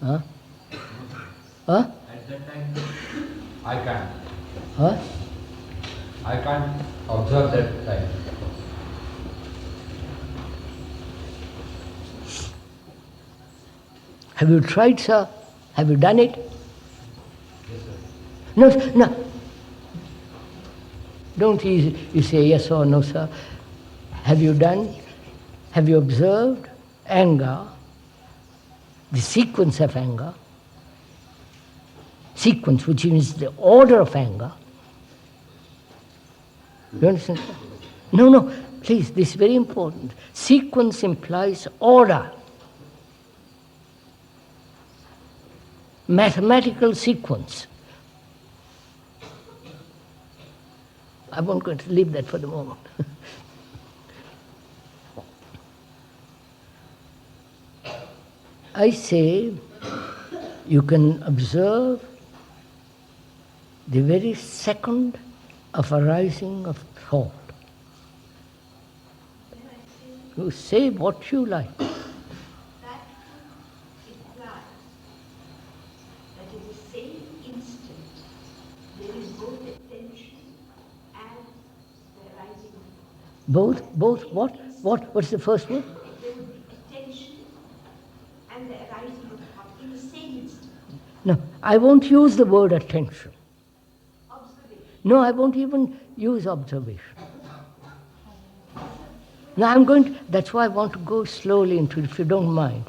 Huh? Huh? At that time, I can't. Huh? I can't observe that time. Have you tried, sir? Have you done it? Yes, sir. No, no. Don't you say yes or no, sir. Have you done? Have you observed anger, the sequence of anger, sequence, which means the order of anger? You understand, sir? No, please, this is very important. Sequence implies order. Mathematical sequence. I won't going to leave that for the moment. I say you can observe the very second of arising of thought. You say what you like. that implies that in the same instant there is both attention and the arising of Both what? What's the first word? there would be attention and the arising of thought in the same instant. No, I won't use the word attention. Observation. No, I won't even use observation. Now that's why I want to go slowly into it, if you don't mind,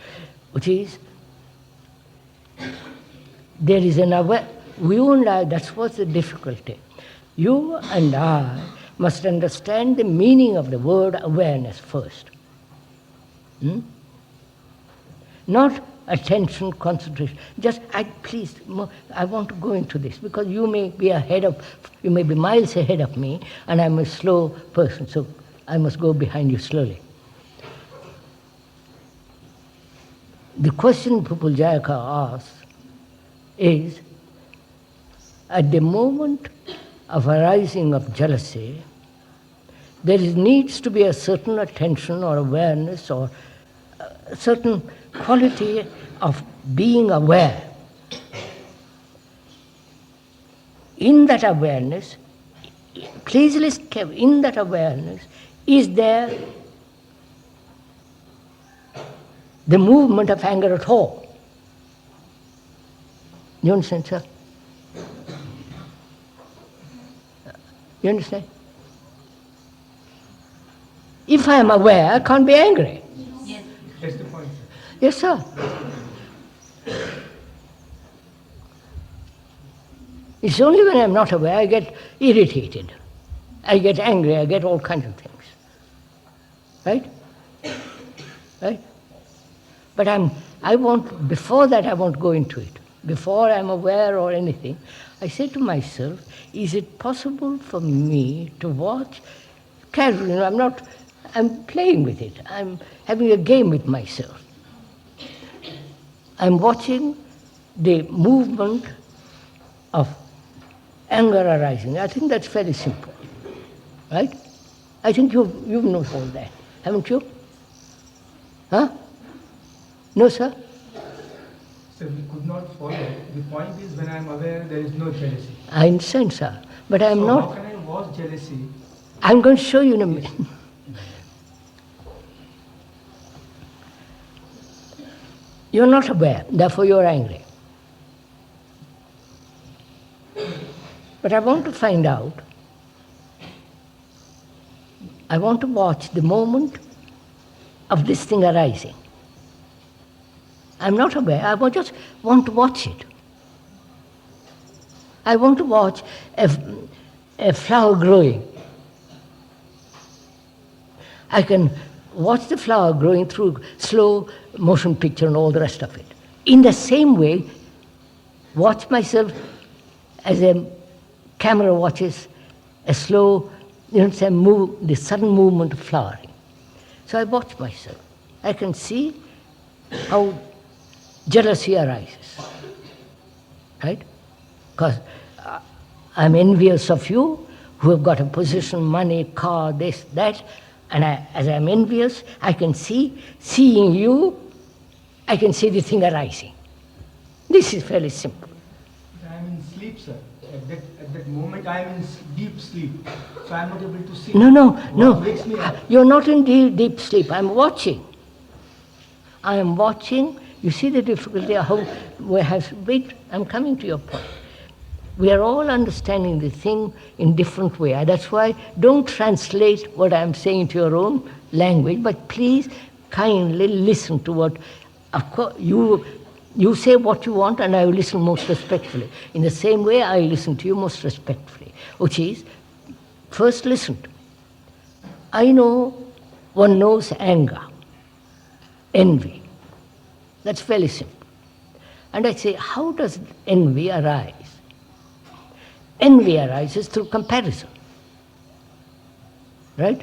which is, there is an you and I, that's what's the difficulty. You and I must understand the meaning of the word awareness first. Not attention, concentration. Please, I want to go into this because you may be miles ahead of me, and I'm a slow person, so I must go behind you slowly. The question Pupul asks is, at the moment of arising of jealousy, there needs to be a certain attention or awareness or certain quality of being aware. In that awareness, please listen carefully, in that awareness is there the movement of anger at all. You understand, sir? You understand? If I am aware, I can't be angry. Yes. That's the point, sir. Yes, sir. It's only when I'm not aware I get irritated. I get angry, I get all kinds of things. Right? Right? But before that I won't go into it. Before I'm aware or anything, I say to myself, is it possible for me to watch casually? I'm playing with it. I'm having a game with myself. I'm watching the movement of anger arising. I think that's very simple, right? I think you've known all that, haven't you? Huh? No, sir? So we could not follow. The point is, when I am aware, there is no jealousy. I understand, sir. But I'm So not. how can I watch jealousy? I'm going to show you in a minute. You're not aware, therefore you're angry. But I want to find out, I want to watch the moment of this thing arising. I'm not aware, I just want to watch it. I want to watch a flower growing. I can watch the flower growing through slow motion picture and all the rest of it. In the same way, watch myself as a camera watches a slow, the sudden movement of flowering. So I watch myself. I can see how jealousy arises, right? Because I'm envious of you who have got a position, money, car, this, that, and as I'm envious, I can seeing you, I can see the thing arising. This is fairly simple. I am in sleep, sir. At that moment, I am in deep sleep. So I am not able to see. No. What wakes me up? You're not in deep sleep. I'm watching. I am watching. You see the difficulty of how we have. Wait, I'm coming to your point. We are all understanding the thing in different way. That's why don't translate what I'm saying to your own language, but please kindly listen to what, of course, you say what you want and I will listen most respectfully. In the same way, I listen to you most respectfully, which is, first listen. I know one knows anger, envy. That's fairly simple. And I say, how does envy arise? Envy arises through comparison, right?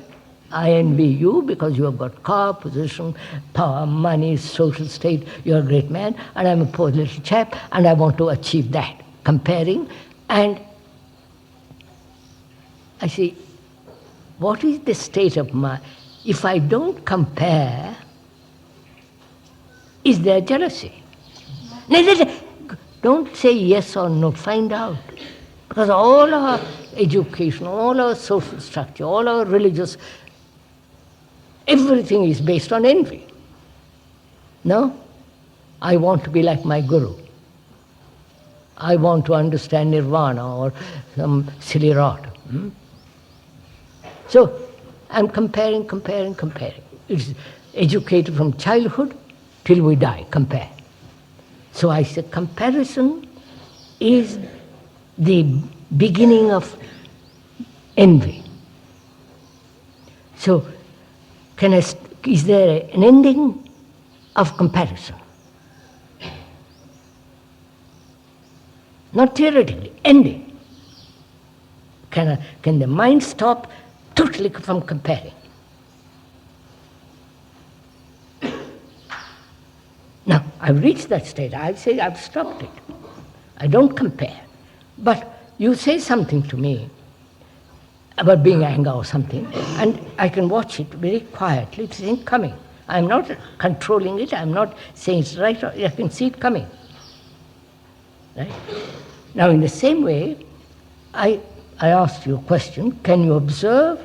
I envy you because you have got car, position, power, money, social state, you're a great man, and I'm a poor little chap, and I want to achieve that. Comparing, and I say, what is the state of mind? If I don't compare, is there jealousy? No. Don't say yes or no, find out. Because all our education, all our social structure, all our religious, everything is based on envy. No? I want to be like my guru. I want to understand nirvana or some silly rot. So I'm comparing. It's educated from childhood till we die, compare. So I say comparison is the beginning of envy. So, is there an ending of comparison? Not theoretically, ending. Can the mind stop totally from comparing? Now, I've reached that state. I say I've stopped it. I don't compare. But you say something to me about being angry or something, and I can watch it very quietly, the thing coming. I'm not controlling it. I'm not saying it's right. I can see it coming. Right? Now, in the same way, I asked you a question. Can you observe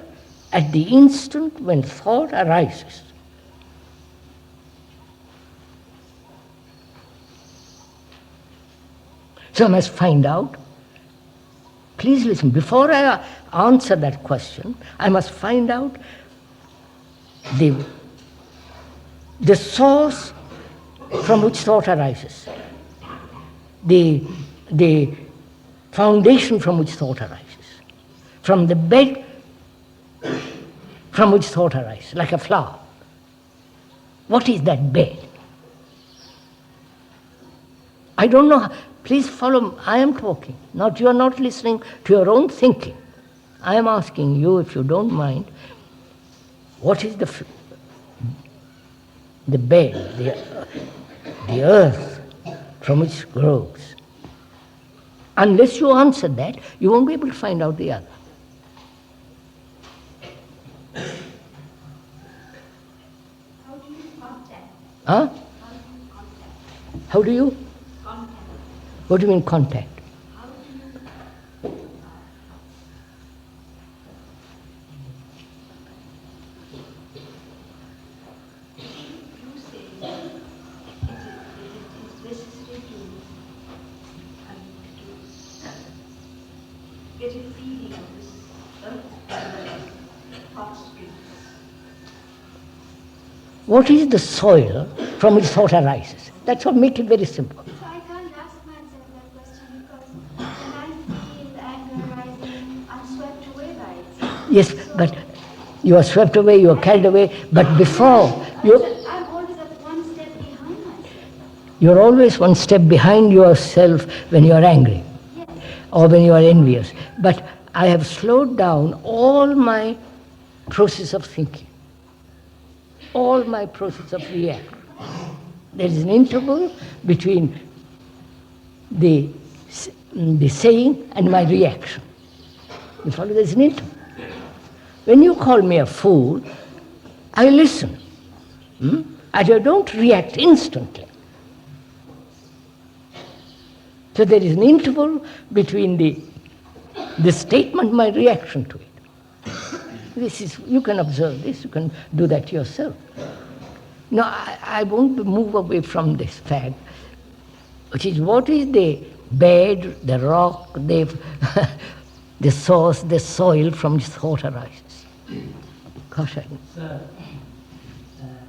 at the instant when thought arises? So I must find out. Please listen. Before I answer that question, I must find out the source from which thought arises, the foundation from which thought arises, from the bed from which thought arises, like a flower. What is that bed? I don't know. Please follow. I am talking. You are not listening to your own thinking. I am asking you, if you don't mind, what is the bed, the earth from which it grows? Unless you answer that, you won't be able to find out the other. How do you contact? Huh? How do you contact? How do you? Contact. What do you mean contact? How do you you say it is necessary to get a feeling of this earth and hot springs? What is the soil from which thought arises? That's what makes it very simple. So I can't ask myself that question because when I feel anger rising, I'm swept away by it. Yes, but you are swept away, you are carried away, but before, I'm always at one step behind myself. you're always one step behind yourself when you are angry or when you are envious. But I have slowed down all my process of thinking, all my process of reaction. There is an interval between the saying and my reaction. You follow? There's an interval. When you call me a fool, I listen. And I don't react instantly. So there is an interval between the statement and my reaction to it. You can observe this, you can do that yourself. No, I won't move away from this fact, which is what is the bed, the rock, the source, the soil from which thought arises. Gosh, Sir,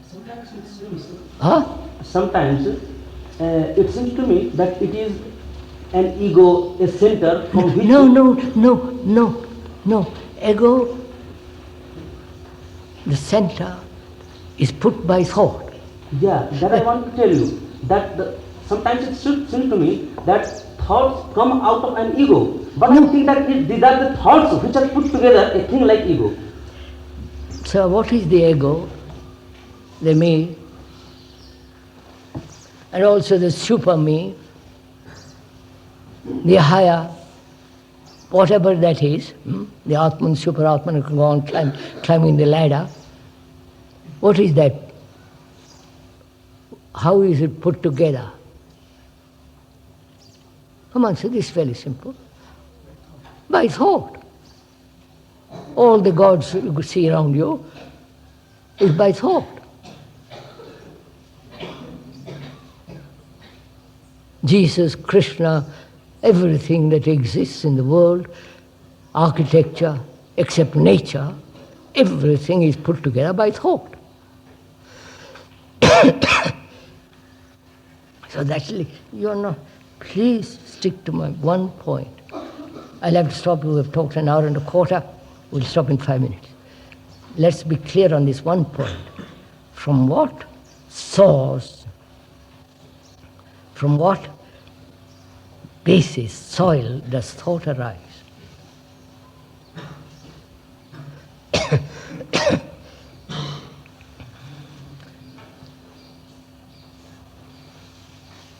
sometimes it seems. Huh? Sometimes it seems to me that it is an ego, a center from which. No. Ego, the center, is put by thought. Yeah, that I want to tell you. That sometimes it seems to me that thoughts come out of an ego. But I think that these are the thoughts which are put together a thing like ego. So what is the ego? The me, and also the super me, the higher, whatever that is, the Atman, super Atman, you can go on climbing the ladder. What is that? How is it put together? Come on, so this is very simple. By thought. All the gods you see around you is by thought. Jesus, Krishna, everything that exists in the world, architecture, except nature, everything is put together by thought. So that's, you're not, please stick to my one point. I'll have to stop. We've talked an hour and a quarter. We'll stop in 5 minutes. Let's be clear on this one point. From what source, from what basis, soil, does thought arise?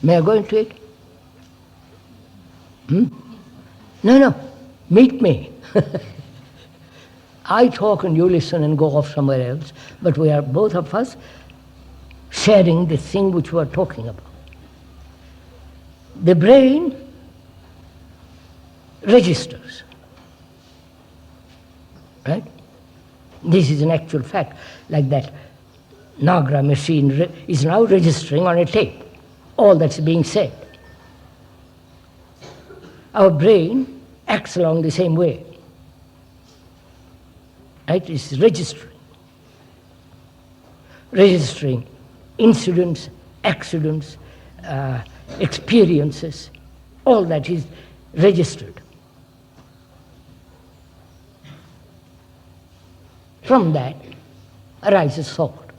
May I go into it? No, meet me. I talk and you listen and go off somewhere else, but we are both of us sharing the thing which we are talking about. The brain registers, right? This is an actual fact, like that Nagra machine is now registering on a tape all that's being said. Our brain acts along the same way, right? It's registering incidents, accidents, experiences, all that is registered. From that arises thought.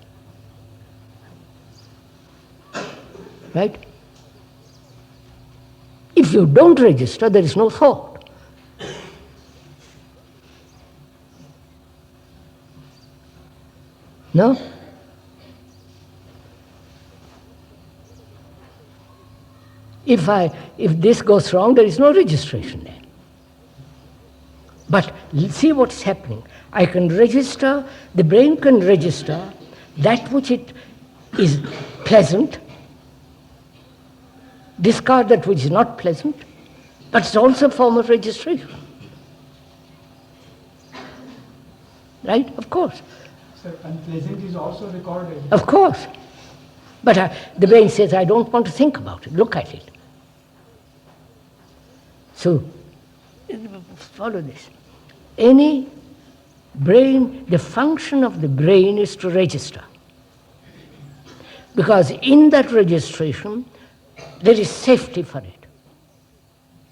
Right? If you don't register, there is no thought. No? If this goes wrong, there is no registration then. But see what's happening. I can register, the brain can register that which it is pleasant, discard that which is not pleasant, but it's also a form of registration. Right? Of course. Sir, unpleasant is also recorded. Of course. But the brain says, I don't want to think about it. Look at it. So, follow this. Any brain, the function of the brain is to register. Because in that registration, there is safety for it.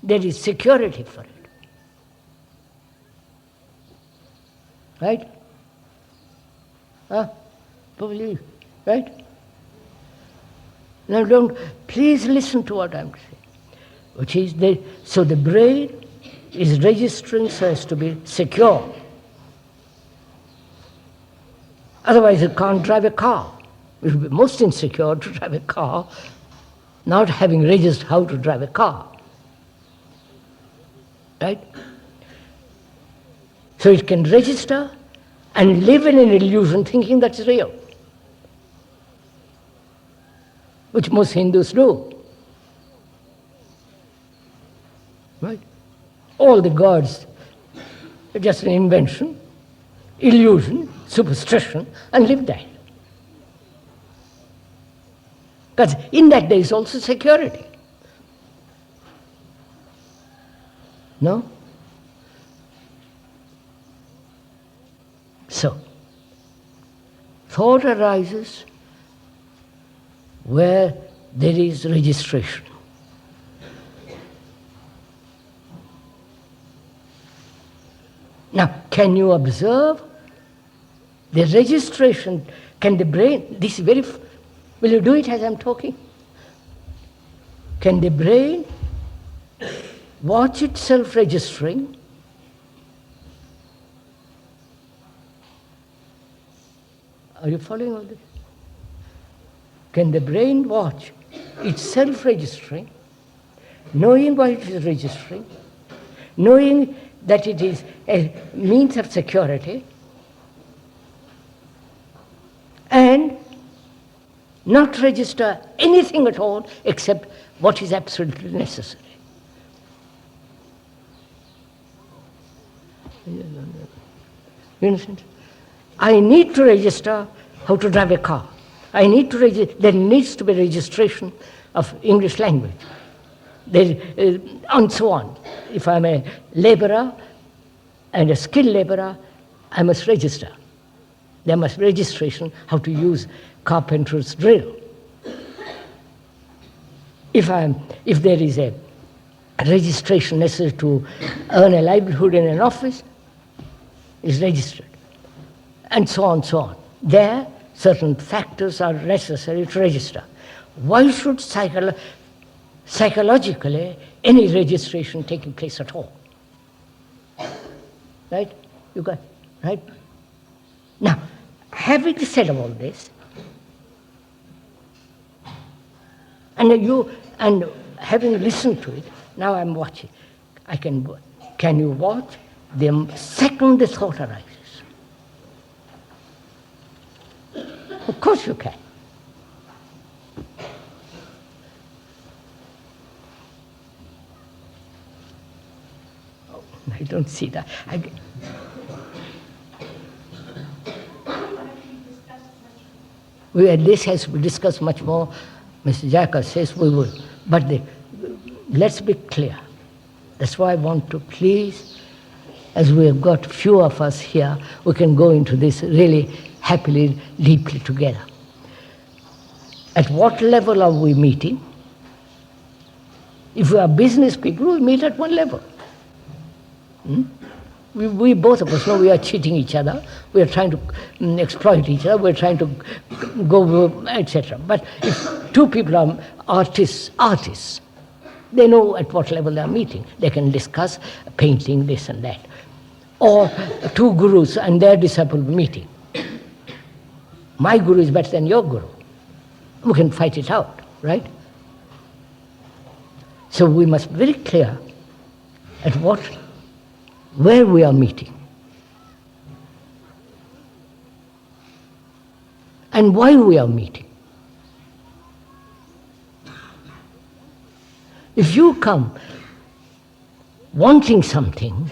There is security for it. Right? Believe, right? Now please listen to what I'm saying. Which is, so the brain is registering so as to be secure. Otherwise it can't drive a car. It would be most insecure to drive a car, not having registered how to drive a car. Right? So it can register and live in an illusion thinking that's real, which most Hindus do. Right? All the gods are just an invention, illusion, superstition, and live that. Because in that there is also security. No? So, thought arises where there is registration. Now, can you observe the registration? Can the brain, this is very, will you do it as I'm talking? Can the brain watch itself registering? Are you following all this? Can the brain watch itself registering, knowing what it is registering, knowing that it is a means of security, and not register anything at all except what is absolutely necessary? You understand? I need to register how to drive a car. I need to register, there needs to be registration of English language. And so on. If I'm a laborer and a skilled laborer, I must register. There must be registration how to use carpenter's drill. If there is a registration necessary to earn a livelihood in an office, it's registered. And so on, so on. There, certain factors are necessary to register. Why should psychologically any registration taking place at all? Right? You got, right? Now, having said all this, and having listened to it, now I'm watching. Can you watch the second the thought arises? Of course you can. I don't see that. This has to be discussed much more. Mr. Jacka says we will. But let's be clear. That's why I want to please, as we have got few of us here, we can go into this really happily, deeply together. At what level are we meeting? If we are business people, we meet at one level. We both of us know we are cheating each other, we are trying to exploit each other, we're trying to go, etc. But if two people are artists, they know at what level they are meeting. They can discuss painting, this and that. Or two gurus and their disciple meeting. My guru is better than your guru. We can fight it out, right? So we must be very clear at where we are meeting. And why we are meeting. If you come wanting something,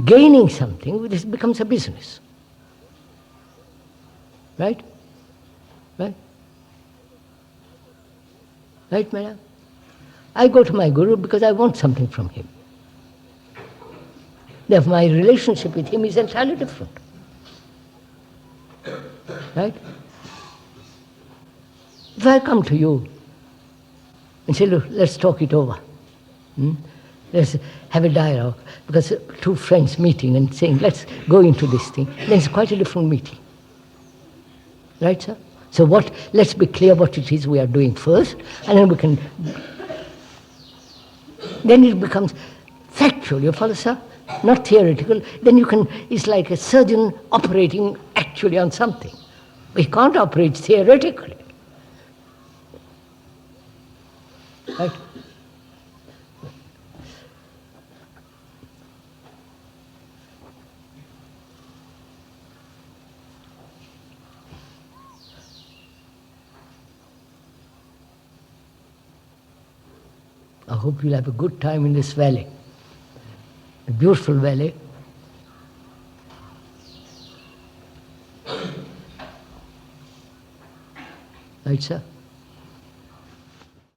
gaining something, this becomes a business. Right? Right? Right, madam? I go to my guru because I want something from him. Therefore, my relationship with him is entirely different. Right? If I come to you and say, look, let's talk it over. Let's have a dialogue, because two friends meeting and saying, let's go into this thing, then it's quite a different meeting. Right, sir? So let's be clear what it is we are doing first, and then it becomes factual, you follow, sir? Not theoretical. Then it's like a surgeon operating actually on something. We can't operate theoretically. Right? I hope you'll have a good time in this valley. A beautiful valley. Right, sir?